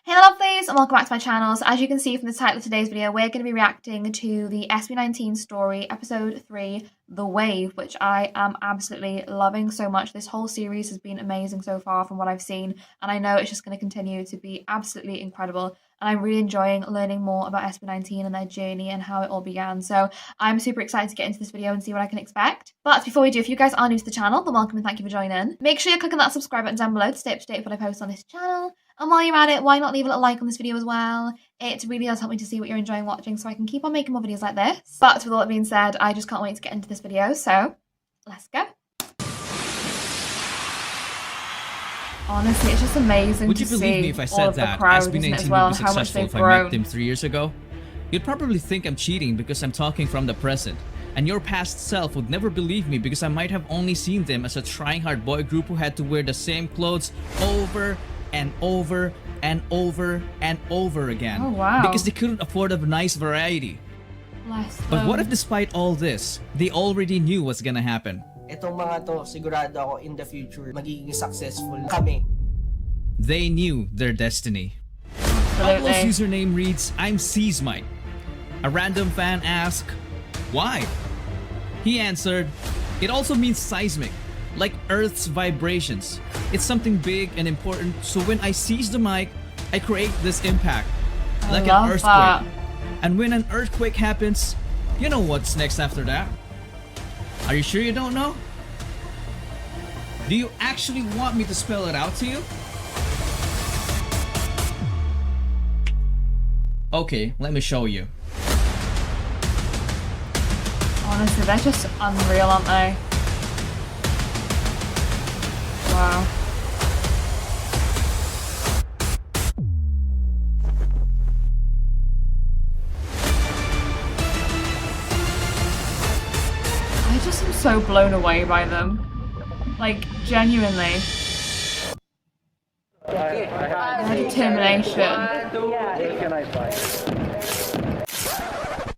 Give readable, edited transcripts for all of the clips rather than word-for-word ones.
Hey lovelies, and welcome back to my channel. So as you can see from the title of today's video, we're going to be reacting to the SB19 Story episode 3, The Wave, which I am absolutely loving so much. This whole series has been amazing so far from what I've seen, and I know it's just going to continue to be absolutely incredible. And I'm really enjoying learning more about SB19 and their journey and how it all began. So I'm super excited to get into this video and see what I can expect. But before we do, if you guys are new to the channel, then welcome and thank you for joining. Make sure you're clicking that subscribe button down below to stay up to date with what I post on this channel. And while you're at it, why not leave a little like on this video as well? It really does help me to see what you're enjoying watching so I can keep on making more videos like this. But with all that being said, I just can't wait to get into this video, so let's go. Honestly, it's just amazing Would to you believe see me if I all said of the that crowd SB19 as well would be and how much successful they've if I grown. met them 3 years ago? You'd probably think I'm cheating because I'm talking from the present, and your past self would never believe me because I might have only seen them as a trying hard boy group who had to wear the same clothes over and over and over and over again. Oh, wow. Because they couldn't afford a nice variety. Bless them. But what if despite all this, they already knew what's gonna happen? Itong mga to, sigurado ako in the future, magiging successful kami. They knew their destiny. Absolutely. Upload's username reads, I'm Seasmite. A random fan asked, why? He answered, it also means seismic, like Earth's vibrations. It's something big and important, so when I seize the mic, I create this impact, like an earthquake. That. And when an earthquake happens, you know what's next after that? Are you sure you don't know? Do you actually want me to spell it out to you? Okay, let me show you. Honestly, they're just unreal, aren't they? Wow. I just am so blown away by them. Like, genuinely. Their determination.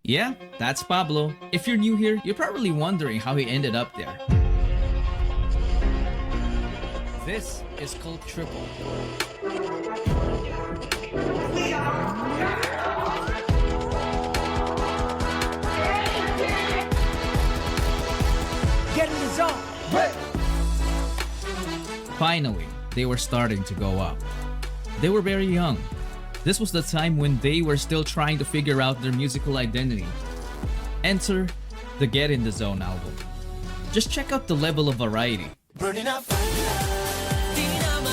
Yeah, that's Pablo. If you're new here, you're probably wondering how he ended up there. This is called Triple. Get in the zone! Finally, they were starting to go up. They were very young. This was the time when they were still trying to figure out their musical identity. Enter the Get in the Zone album. Just check out the level of variety.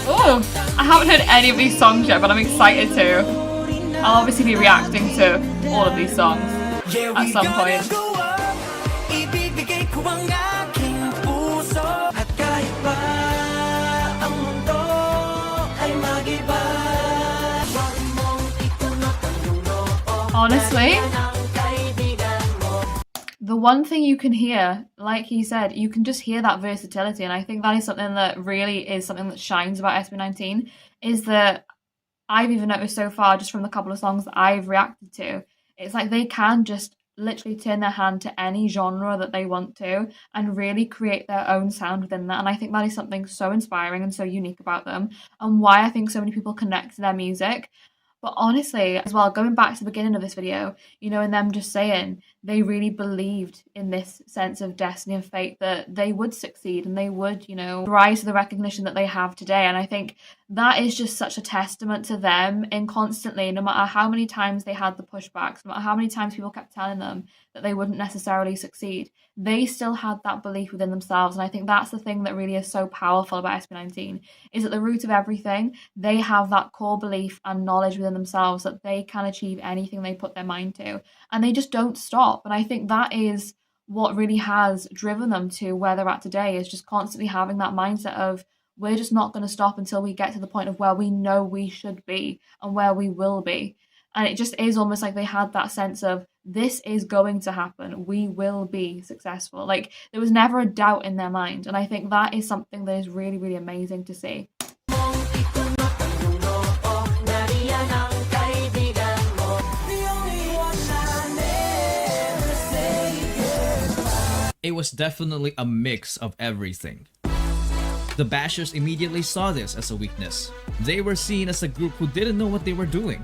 Oh, I haven't heard any of these songs yet, but I'm excited to. I'll obviously be reacting to all of these songs at some point. Honestly, the one thing you can hear, like he said, you can just hear that versatility, and I think that is something that really is something that shines about SB19, is that I've even noticed so far just from the couple of songs that I've reacted to, it's like they can just literally turn their hand to any genre that they want to and really create their own sound within that. And I think that is something so inspiring and so unique about them, and why I think so many people connect to their music. But honestly, as well, going back to the beginning of this video, you know, and them just saying they really believed in this sense of destiny and fate that they would succeed and they would, you know, rise to the recognition that they have today. And I think that is just such a testament to them in constantly, no matter how many times they had the pushbacks, no matter how many times people kept telling them that they wouldn't necessarily succeed, they still had that belief within themselves. And I think that's the thing that really is so powerful about SB19, is at the root of everything, they have that core belief and knowledge within themselves that they can achieve anything they put their mind to. And they just don't stop. And I think that is what really has driven them to where they're at today, is just constantly having that mindset of, we're just not going to stop until we get to the point of where we know we should be and where we will be. And it just is almost like they had that sense of, this is going to happen. We will be successful. Like, there was never a doubt in their mind. And I think that is something that is really, really amazing to see. It was definitely a mix of everything. The bashers immediately saw this as a weakness. They were seen as a group who didn't know what they were doing.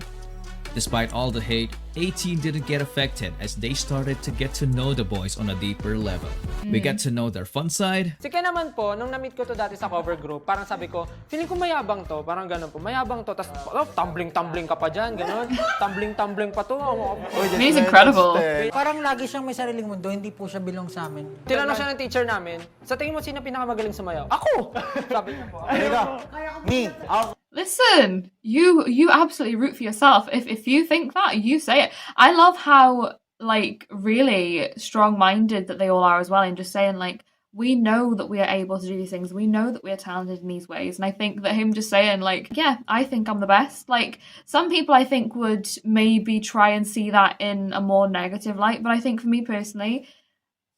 Despite all the hate, 18 didn't get affected as they started to get to know the boys on a deeper level. We get to know their fun side. Si Ken naman po, nung na-meet ko to dati sa cover group, parang sabi ko, feeling ko mayabang to, parang ganun po, mayabang to, tapos tumbling-tumbling ka pa dyan, ganun, tumbling-tumbling pa to. He's incredible. Parang lagi siyang may sariling mundo, hindi po siya belong sa amin. Tinanong siya ng teacher namin, sa tingin mo sino pinakamagaling sumayaw? Ako! Sabi niya po. Me, Listen, you absolutely root for yourself. If you think that, you say it. I love how like really strong-minded that they all are as well, and just saying like, we know that we are able to do these things. We know that we are talented in these ways. And I think that him just saying like, yeah, I think I'm the best. Like some people I think would maybe try and see that in a more negative light. But I think for me personally,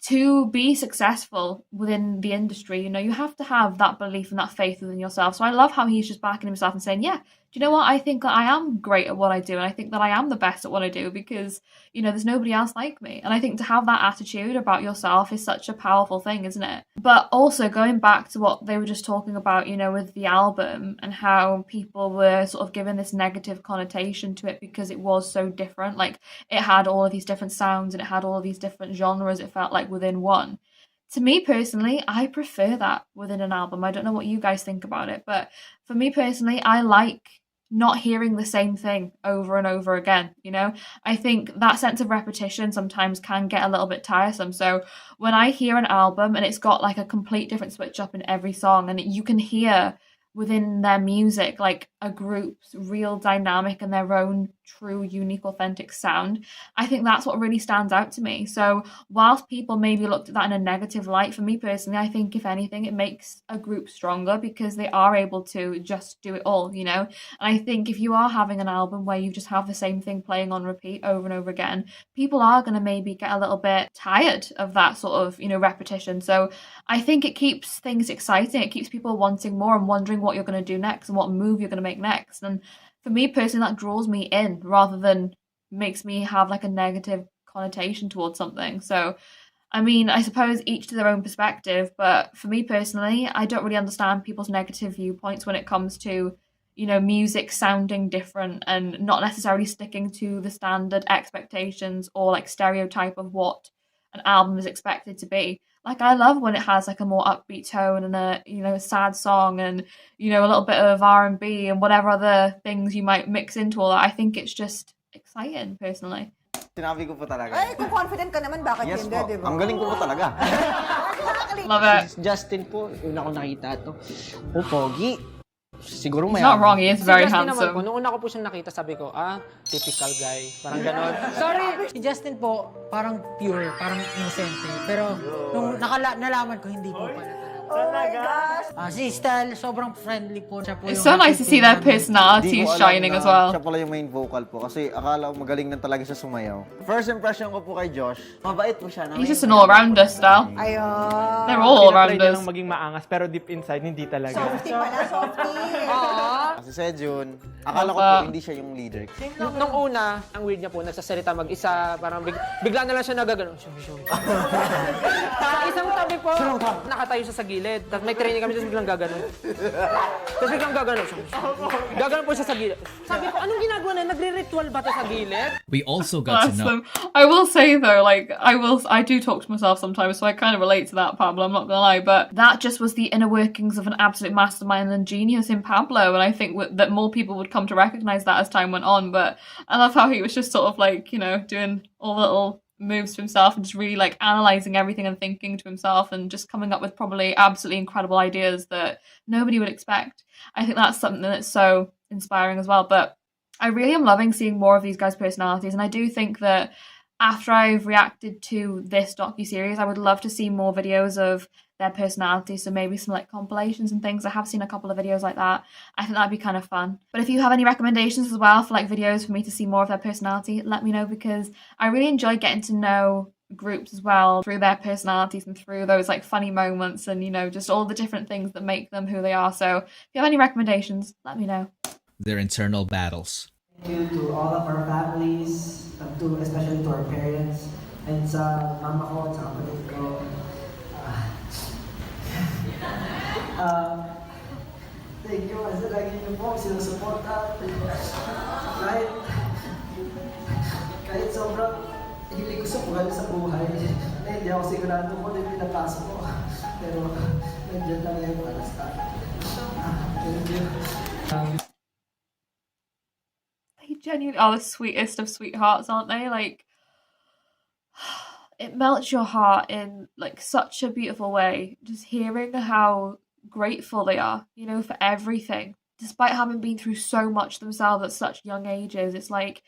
to be successful within the industry, you know, you have to have that belief and that faith within yourself. So I love how he's just backing himself and saying, yeah, do you know what? I think that I am great at what I do. And I think that I am the best at what I do because, you know, there's nobody else like me. And I think to have that attitude about yourself is such a powerful thing, isn't it? But also going back to what they were just talking about, you know, with the album and how people were sort of given this negative connotation to it because it was so different. Like it had all of these different sounds and it had all of these different genres, it felt like, within one. To me personally, I prefer that within an album. I don't know what you guys think about it, but for me personally, I like not hearing the same thing over and over again, you know? I think that sense of repetition sometimes can get a little bit tiresome. So when I hear an album and it's got like a complete different switch up in every song, and you can hear within their music like a group's real dynamic and their own true, unique, authentic sound, I think that's what really stands out to me. So whilst people maybe looked at that in a negative light, for me personally, I think if anything, it makes a group stronger because they are able to just do it all, you know? And I think if you are having an album where you just have the same thing playing on repeat over and over again, people are going to maybe get a little bit tired of that sort of, you know, repetition. So I think it keeps things exciting. It keeps people wanting more and wondering what you're going to do next and what move you're going to make next. And for me personally, that draws me in rather than makes me have like a negative connotation towards something. So, I mean, I suppose each to their own perspective, but for me personally, I don't really understand people's negative viewpoints when it comes to, you know, music sounding different and not necessarily sticking to the standard expectations or like stereotype of what an album is expected to be. Like I love when it has like a more upbeat tone and a, you know, a sad song and, you know, a little bit of R&B and whatever other things you might mix into all that. I think it's just exciting personally. Sinabi ko po talaga. Ay, kung confident ka naman, bakit Yes hindi, po. di ba? Ang galing ko po talaga. Love it. Justin po, una ko nakita to. Oh, pogi. Siguro He's may not wrong, he is very si Justin naman po, handsome. nung una ko po siyang nakita, sabi ko, typical guy. Parang ganon. Sorry! Si Justin po, parang pure, parang innocent. Pero nung nalaman ko, hindi po pala. Oh my gosh! Si Style, sobrang friendly po. Siya po It's yung so nice to see their namin. Di personalities ko alam shining na as well. Siya pala yung main vocal po kasi akala ko magaling na talaga siya sumayaw. First impression ko po kay Josh, mabait po siya. He's just an all-rounder style. Ayun. They're all Tinatry niya all-rounders. lang maging maangas, pero deep inside, hindi talaga. Softie pala, softie. Kasi Sejun, akala ko po hindi siya yung leader. Nung una, ang weird niya po, nagsasalita mag-isa, parang bigla na lang siya nagagano. Sa isang tabi po, nakatayo siya sa gilid. Tapos may training kami, tapos biglang gagano. Tapos biglang gagano. Gagano po siya sa gilid. Sabi ko, anong ginagawa na? Nagre-ritual ba to sa gilid? We also got to Bless know them. I will say though, like I do talk to myself sometimes, so I kind of relate to that, Pablo. I'm not gonna lie, but that just was the inner workings of an absolute mastermind and genius in Pablo, and I think that more people would come to recognize that as time went on. But I love how he was just sort of like, you know, doing all the little moves to himself and just really like analyzing everything and thinking to himself and just coming up with probably absolutely incredible ideas that nobody would expect. I think that's something that's so inspiring as well. But I really am loving seeing more of these guys' personalities, and I do think that after I've reacted to this docuseries, I would love to see more videos of their personalities, so maybe some like compilations and things. I have seen a couple of videos like that. I think that'd be kind of fun. But if you have any recommendations as well for like videos for me to see more of their personality, let me know, because I really enjoy getting to know groups as well through their personalities and through those like funny moments and, you know, just all the different things that make them who they are. So if you have any recommendations, let me know. their internal battles. Thank you to all of our families, especially to our parents, and sa mama ko at sa kapatid ko. Thank you kasi lagi niyo po sinusuporta. Kahit sobrang hilig ko sa buhay na hindi ako sigurado kung ano yung pinapasok ko. Pero nandiyan lang yung para sa akin. Thank you. They genuinely are the sweetest of sweethearts, aren't they? Like, it melts your heart in like such a beautiful way. Just hearing how grateful they are, you know, for everything. Despite having been through so much themselves at such young ages, it's like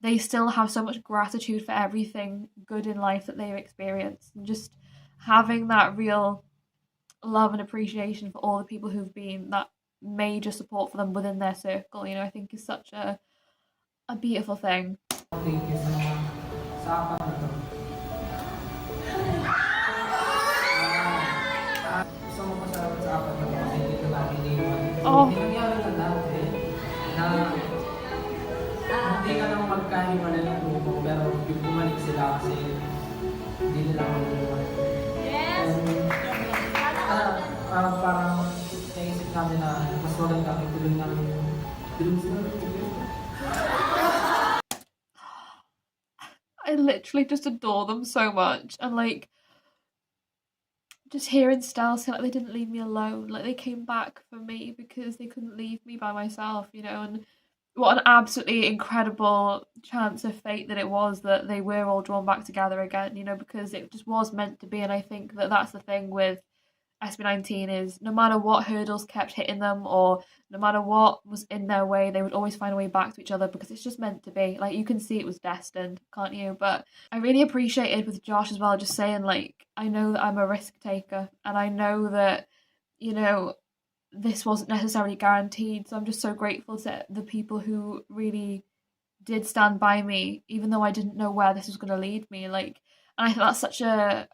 they still have so much gratitude for everything good in life that they've experienced. And just having that real love and appreciation for all the people who've been that major support for them within their circle, you know, I think is such a beautiful thing. Thank you sa apat na to. Gusto mo pasalamat sa apat na to kasi dito namin iniwan. Oh. Nangyari na dati na hindi ka nang magkahiwalay ng grupo pero bumalik sila kasi hindi nila maniwan. Yes! Parang naisip namin na mas maganda ituloy namin yung dreams namin. I literally just adore them so much, and like just hearing Stella say like they didn't leave me alone, like they came back for me because they couldn't leave me by myself, you know, and what an absolutely incredible chance of fate that it was that they were all drawn back together again, you know, because it just was meant to be. And I think that that's the thing with SB19 is no matter what hurdles kept hitting them or no matter what was in their way, they would always find a way back to each other because it's just meant to be. Like, you can see it was destined, can't you? But I really appreciated with Josh as well, just saying, like, I know that I'm a risk taker and I know that, you know, this wasn't necessarily guaranteed. So I'm just so grateful to the people who really did stand by me, even though I didn't know where this was going to lead me. Like, and I think that's such a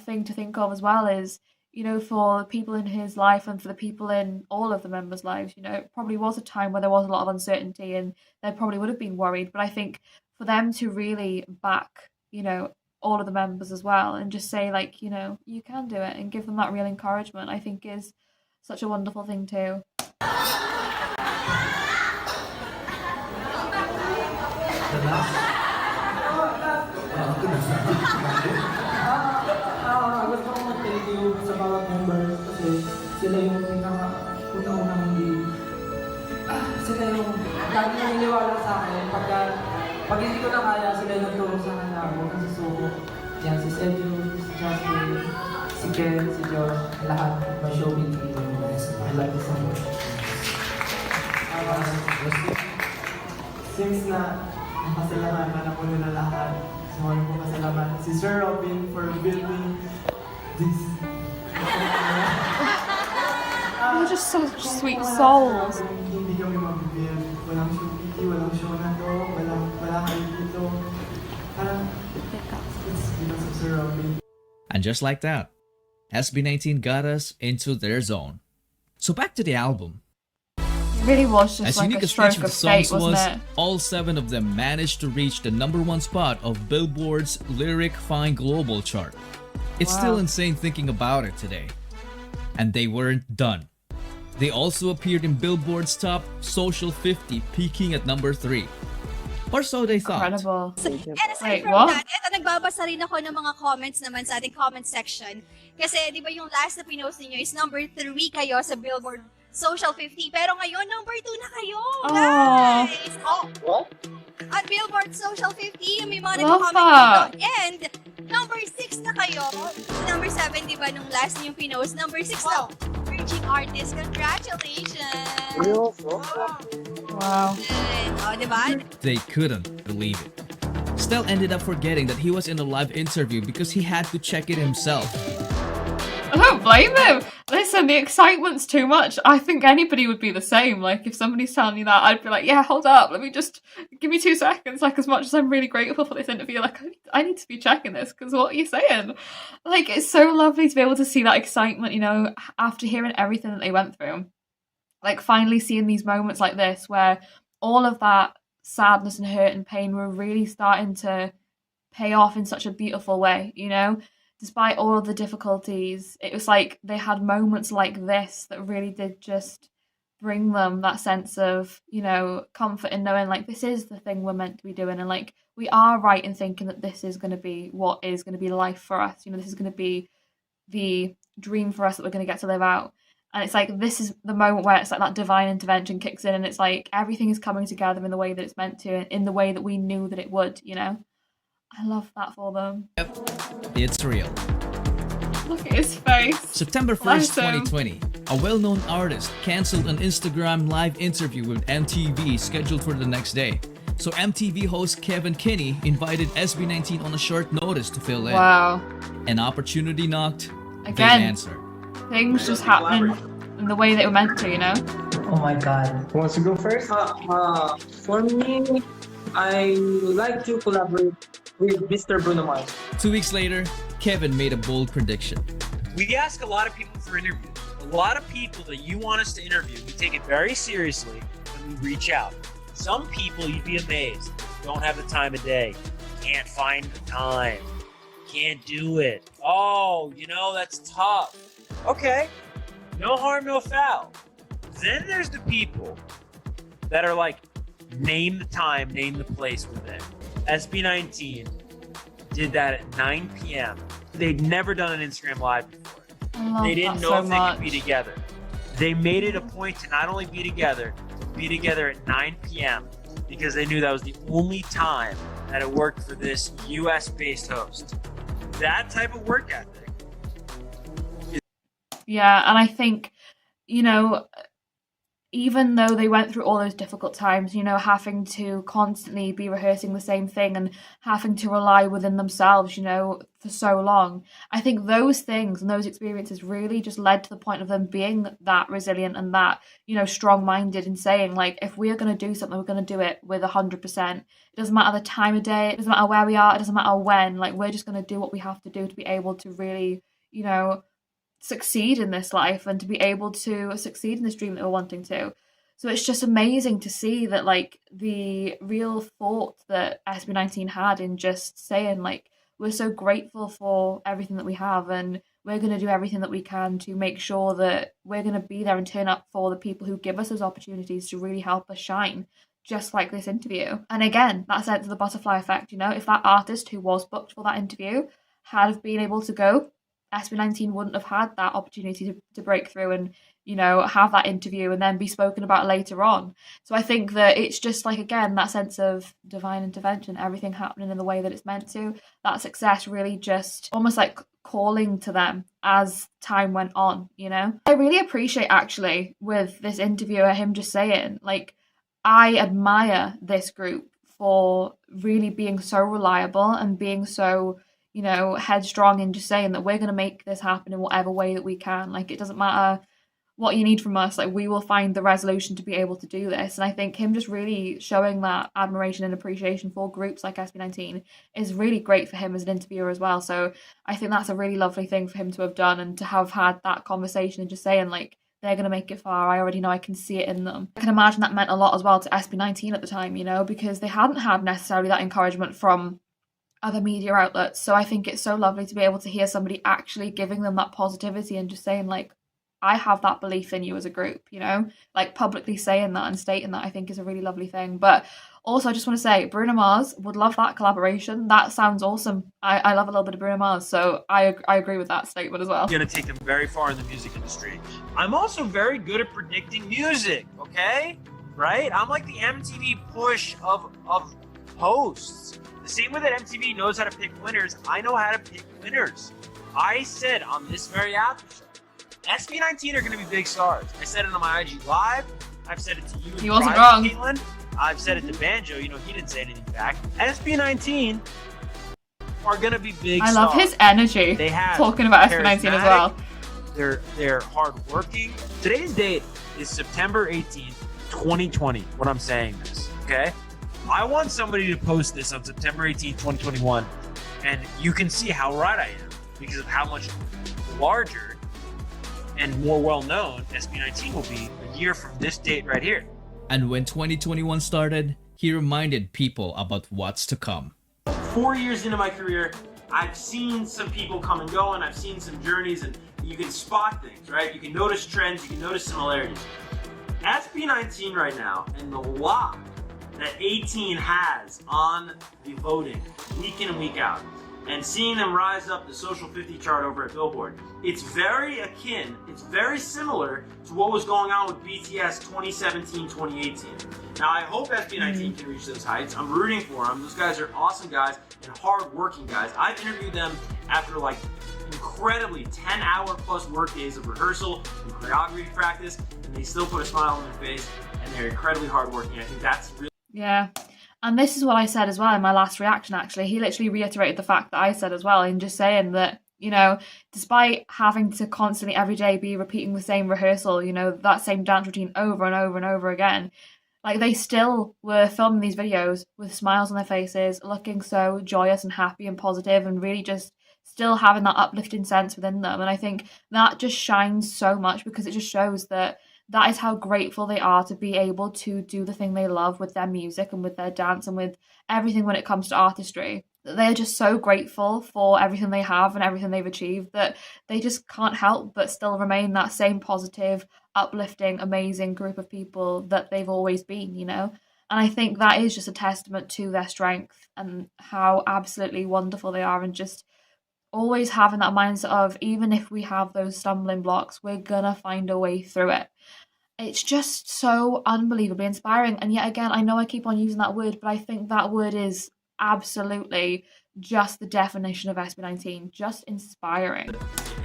thing to think of as well is, you know, for the people in his life and for the people in all of the members' lives, you know, it probably was a time where there was a lot of uncertainty and they probably would have been worried. But I think for them to really back, you know, all of the members as well and just say, like, you know, you can do it and give them that real encouragement, I think is such a wonderful thing too. Gusto ko mag-thank you sa bawat member kasi sila yung pinaka-unang hindi sila yung lagi naniniwala sa akin pag hindi ko na kaya sila yung nagtulong sa akin na huwag kang susuko. Yan, si Sergio, si Justin, si Ken, si Josh, lahat may showbiz dito. I love you so much. Since na nakasalaman na po nila lahat, so po pasalamat si Sir Robin for building this. You're just such sweet souls. Hindi kami mabibuild. Walang showbiz, walang show na to, wala kayo dito. Parang, it's because of Sir Robin. And just like that, SB19 got us into their zone. So back to the album. It really was just As like unique a as each stroke of of the fate, songs wasn't was, it? all 7 of them managed to reach the #1 spot of Billboard's Lyric Fine Global chart. It's still Wow. insane thinking about it today. And they weren't done. They also appeared in Billboard's top Social 50, peaking at #3. Or so they thought. Incredible. And aside Wait, from what? that, eto, nagbabasa rin ako ng mga comments naman sa ating comment section. Kasi, di ba yung last na pinost ninyo is #3 kayo sa Billboard Social 50. Pero ngayon, #2 na kayo, Aw. guys! Oh, at Billboard Social 50, may mga Love nagko-comment dito. And, #6 na kayo. #7, di ba, nung last yung pinost? #6 na. Emerging artist, congratulations! Wow. Oh, di ba? They couldn't believe it. Stell ended up forgetting that he was in a live interview because he had to check it himself. I don't blame him. Listen, the excitement's too much. I think anybody would be the same. Like, if somebody's telling me that, I'd be like, yeah, hold up. Let me just give me 2 seconds. Like, as much as I'm really grateful for this interview, like, I need to be checking this because what are you saying? Like, it's so lovely to be able to see that excitement, you know, after hearing everything that they went through. Like, finally seeing these moments like this where all of that sadness and hurt and pain were really starting to pay off in such a beautiful way, you know? Despite all of the difficulties, it was like they had moments like this that really did just bring them that sense of, you know, comfort in knowing like this is the thing we're meant to be doing, and like we are right in thinking that this is going to be what is going to be life for us. You know, this is going to be the dream for us that we're going to get to live out. And it's like this is the moment where it's like that divine intervention kicks in, and it's like everything is coming together in the way that it's meant to, in the way that we knew that it would, you know. I love that for them. Yep, it's real. Look at his face. September 1st, Bless him. 2020, a well-known artist canceled an Instagram live interview with MTV scheduled for the next day. So MTV host Kevin Kinney invited SB19 on a short notice to fill in. Wow. An opportunity knocked, Again. they answered. Things just happening in the way they were meant to, you know? Oh my god. Who wants to go first? For me, I would like to collaborate with Mr. Bruno Mars. 2 weeks later, Kevin made a bold prediction. We ask a lot of people for interviews. A lot of people that you want us to interview, we take it very seriously when we reach out. Some people, you'd be amazed, don't have the time of day, can't find the time, can't do it. Oh, you know, that's tough. Okay, no harm, no foul. Then there's the people that are like, name the time, name the place we're there. SB19 did that at 9 p.m. They'd never done an Instagram Live before. They didn't know if they could be together. They made it a point to not only be together, but be together at 9 p.m. because they knew that was the only time that it worked for this US-based host. That type of work ethic. Yeah, and I think, you know, even though they went through all those difficult times, you know, having to constantly be rehearsing the same thing and having to rely within themselves, you know, for so long, I think those things and those experiences really just led to the point of them being that resilient and that, you know, strong-minded and saying, like, if we are going to do something, we're going to do it with 100%. It doesn't matter the time of day, it doesn't matter where we are, it doesn't matter when, like, we're just going to do what we have to do to be able to really, you know, succeed in this life and to be able to succeed in this dream that we're wanting to. So it's just amazing to see that, like, the real thought that SB19 had in just saying, like, we're so grateful for everything that we have and we're going to do everything that we can to make sure that we're going to be there and turn up for the people who give us those opportunities to really help us shine, just like this interview. And again, that sense of the butterfly effect, you know, if that artist who was booked for that interview had have been able to go, SB19 wouldn't have had that opportunity to break through and, you know, have that interview and then be spoken about later on. So I think that it's just like, again, that sense of divine intervention, everything happening in the way that it's meant to, that success really just almost like calling to them as time went on, you know? I really appreciate actually with this interviewer, him just saying, like, I admire this group for really being so reliable and being so, you know, headstrong in just saying that we're going to make this happen in whatever way that we can. Like, it doesn't matter what you need from us, like, we will find the resolution to be able to do this. And I think him just really showing that admiration and appreciation for groups like SB19 is really great for him as an interviewer as well. So I think that's a really lovely thing for him to have done and to have had that conversation and just saying, like, they're going to make it far. I already know, I can see it in them. I can imagine that meant a lot as well to SB19 at the time, you know, because they hadn't had necessarily that encouragement from other media outlets. So I think it's so lovely to be able to hear somebody actually giving them that positivity and just saying, like, I have that belief in you as a group, you know, like publicly saying that and stating that, I think is a really lovely thing. But also, I just want to say, Bruno Mars, would love that collaboration. That sounds awesome. I love a little bit of Bruno Mars, so I agree with that statement as well. Going to take them very far in the music industry. I'm also very good at predicting music, okay? Right? I'm like the MTV push of hosts. The same way that MTV knows how to pick winners, I know how to pick winners. I said on this very after show, SB19 are going to be big stars. I said it on my IG Live. I've said it to you. He wasn't wrong. Caitlin. I've said it to Banjo. You know, he didn't say anything back. SB19 are going to be big stars. I love his energy They have talking about SB19 as well. They're hardworking. Today's date is September 18th, 2020, when I'm saying this, okay? I want somebody to post this on September 18th, 2021, and you can see how right I am because of how much larger and more well-known SB19 will be a year from this date right here. And when 2021 started, he reminded people about what's to come. 4 years into my career, I've seen some people come and go, and I've seen some journeys, and you can spot things, right? You can notice trends, you can notice similarities. SB19 right now and the lock that 18 has on the voting week in and week out, and seeing them rise up the Social 50 chart over at Billboard, it's very akin, it's very similar to what was going on with BTS 2017, 2018. Now I hope SB19 can reach those heights. I'm rooting for them. Those guys are awesome guys and hard-working guys. I've interviewed them after like incredibly 10-hour plus work days of rehearsal and choreography practice, and they still put a smile on their face, and they're incredibly hardworking. I think that's really... Yeah. And this is what I said as well in my last reaction, actually. He literally reiterated the fact that I said as well, in just saying that, you know, despite having to constantly every day be repeating the same rehearsal, you know, that same dance routine over and over and over again, like they still were filming these videos with smiles on their faces, looking so joyous and happy and positive, and really just still having that uplifting sense within them. And I think that just shines so much, because it just shows that that is how grateful they are to be able to do the thing they love with their music and with their dance and with everything when it comes to artistry. They're just so grateful for everything they have and everything they've achieved that they just can't help but still remain that same positive, uplifting, amazing group of people that they've always been, you know? And I think that is just a testament to their strength and how absolutely wonderful they are, and just always having that mindset of, even if we have those stumbling blocks, we're gonna find a way through it. It's just so unbelievably inspiring. And yet again, I know I keep on using that word, but I think that word is absolutely just the definition of SB19, just inspiring.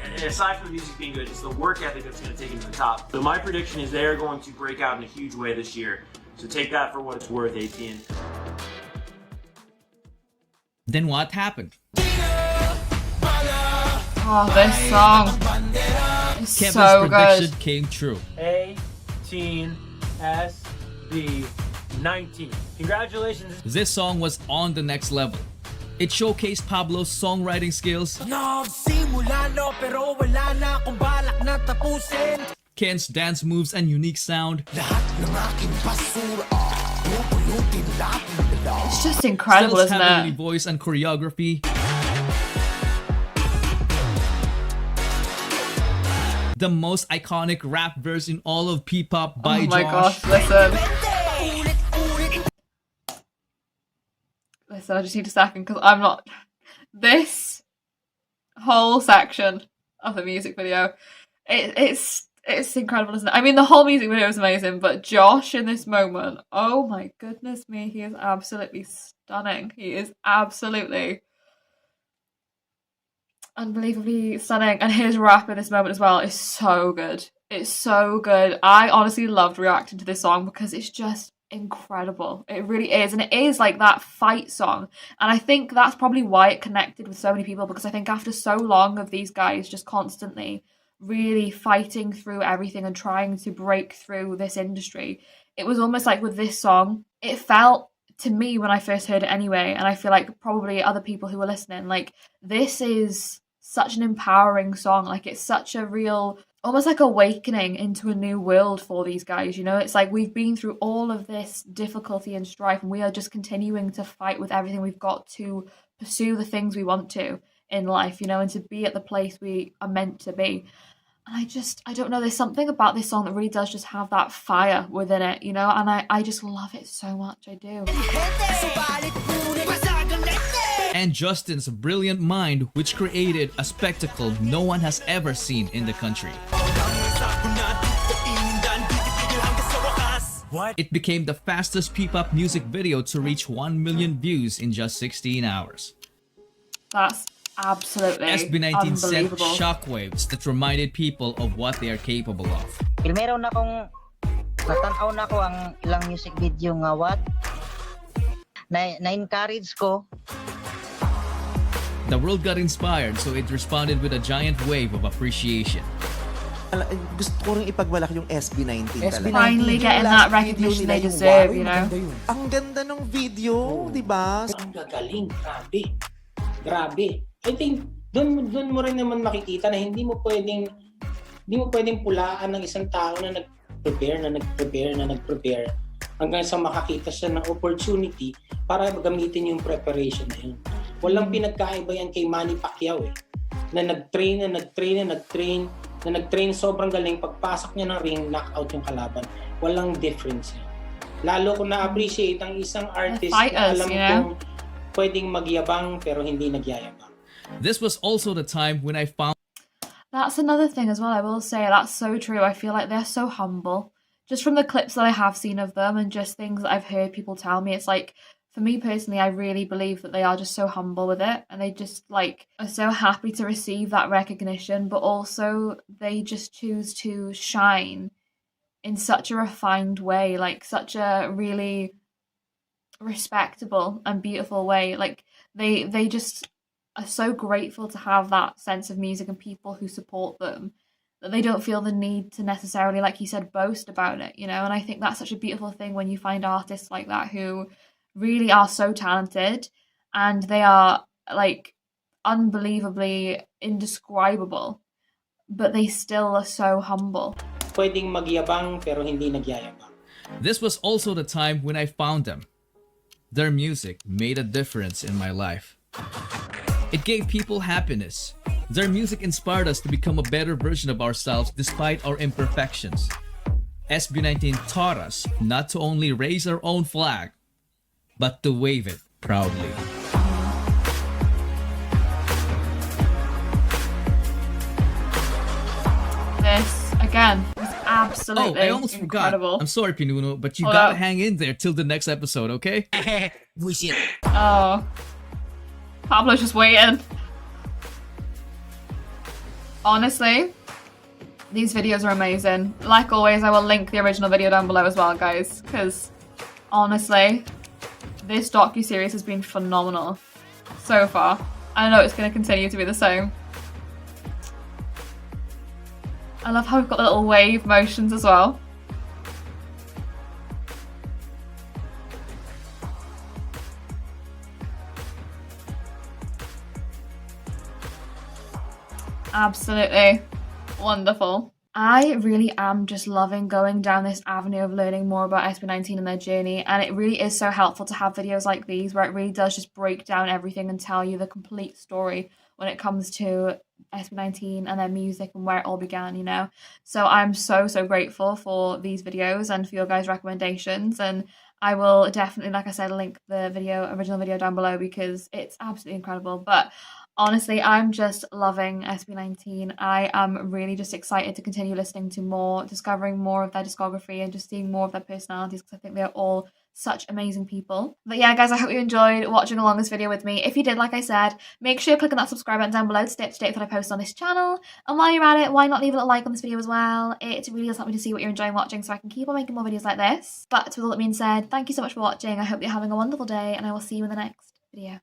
And aside from the music being good, it's the work ethic that's going to take them to the top. So my prediction is they're going to break out in a huge way this year. So take that for what it's worth, 18. Then what happened? Oh, this song is Kevin's so prediction good. came true. 18 SB19. Congratulations. This song was on the next level. It showcased Pablo's songwriting skills, Ken's dance moves and unique sound, It's just incredible, Still's isn't heavenly it? voice and choreography, the most iconic rap verse in all of P-pop by Oh my Josh. gosh, listen. Listen, I just need a second because I'm not... This whole section of the music video, it's incredible, isn't it? I mean, the whole music video is amazing, but Josh in this moment, oh my goodness me, he is absolutely stunning. He is absolutely unbelievably stunning, and his rap in this moment as well is so good. It's so good. I honestly loved reacting to this song because it's just incredible. It really is, and it is like that fight song, and I think that's probably why it connected with so many people, because I think after so long of these guys just constantly really fighting through everything and trying to break through this industry, it was almost like with this song, it felt to me when I first heard it anyway, and I feel like probably other people who were listening, like, this is such an empowering song. Like, it's such a real, almost like awakening into a new world for these guys, you know? It's like we've been through all of this difficulty and strife, and we are just continuing to fight with everything we've got to pursue the things we want to in life, you know, and to be at the place we are meant to be. And I don't know, there's something about this song that really does just have that fire within it, you know, and I just love it so much, I do. And Justin's brilliant mind, which created a spectacle no one has ever seen in the country. It became the fastest P-pop music video to reach 1 million views in just 16 hours. That's absolutely SB19 sent unbelievable. shockwaves that reminded people of what they are capable of. Meron akong natanaw na ko ang ilang music video nga what na-encourage ko. The world got inspired, so it responded with a giant wave of appreciation. Gusto ko rin ipagmalaki yung SB19 talaga. Finally getting that recognition they deserve, you know? Ang ganda ng video, di ba? Ang gagaling, grabe. I think doon mo rin naman makikita na hindi mo pwedeng pulaan ng isang tao na nag-prepare hanggang sa makakita siya ng opportunity para gamitin yung preparation na yun. Walang pinagkaiba yan kay Manny Pacquiao na nag-train sobrang galing, pagpasok niya ng ring, knockout yung kalaban. walang difference yan. Lalo ko na-appreciate ang isang artist na fighters, alam you know? kong pwedeng magyabang pero hindi nagyayabang. This was also the time when I found That's another thing as well, I will say. That's so true. I feel like they're so humble. Just from the clips that I have seen of them and just things that I've heard people tell me, it's like, for me personally, I really believe that they are just so humble with it and they just like are so happy to receive that recognition, but also they just choose to shine in such a refined way, like such a really respectable and beautiful way. Like they just are so grateful to have that sense of music and people who support them, that they don't feel the need to necessarily, like you said, boast about it, you know? And I think that's such a beautiful thing when you find artists like that who really are so talented and they are like unbelievably indescribable, but they still are so humble. Pwedeng magyabang pero hindi nagyayabang. This was also the time when I found them. Their music made a difference in my life. It gave people happiness. Their music inspired us to become a better version of ourselves despite our imperfections. SB19 taught us not to only raise our own flag, but to wave it proudly. This, again, was absolutely I almost incredible. forgot. I'm sorry, Pinuno, but you Hold gotta up. hang in there till the next episode, okay? Oh. Pablo's just waiting. Honestly, these videos are amazing. Like always, I will link the original video down below as well, guys, because honestly, this docu-series has been phenomenal so far. I know it's going to continue to be the same. I love how we've got the little wave motions as well. Absolutely wonderful. I really am just loving going down this avenue of learning more about SB19 and their journey, and it really is so helpful to have videos like these where it really does just break down everything and tell you the complete story when it comes to SB19 and their music and where it all began, you know? So I'm so grateful for these videos and for your guys' recommendations, and I will definitely, like I said, link the original video down below because it's absolutely incredible. But honestly, I'm just loving SB19. I am really just excited to continue listening to more, discovering more of their discography and just seeing more of their personalities because I think they're all such amazing people. But yeah, guys, I hope you enjoyed watching along this video with me. If you did, like I said, make sure you click on that subscribe button down below to stay up to date with what I post on this channel. And while you're at it, why not leave a little like on this video as well? It really does help me to see what you're enjoying watching so I can keep on making more videos like this. But with all that being said, thank you so much for watching. I hope you're having a wonderful day and I will see you in the next video.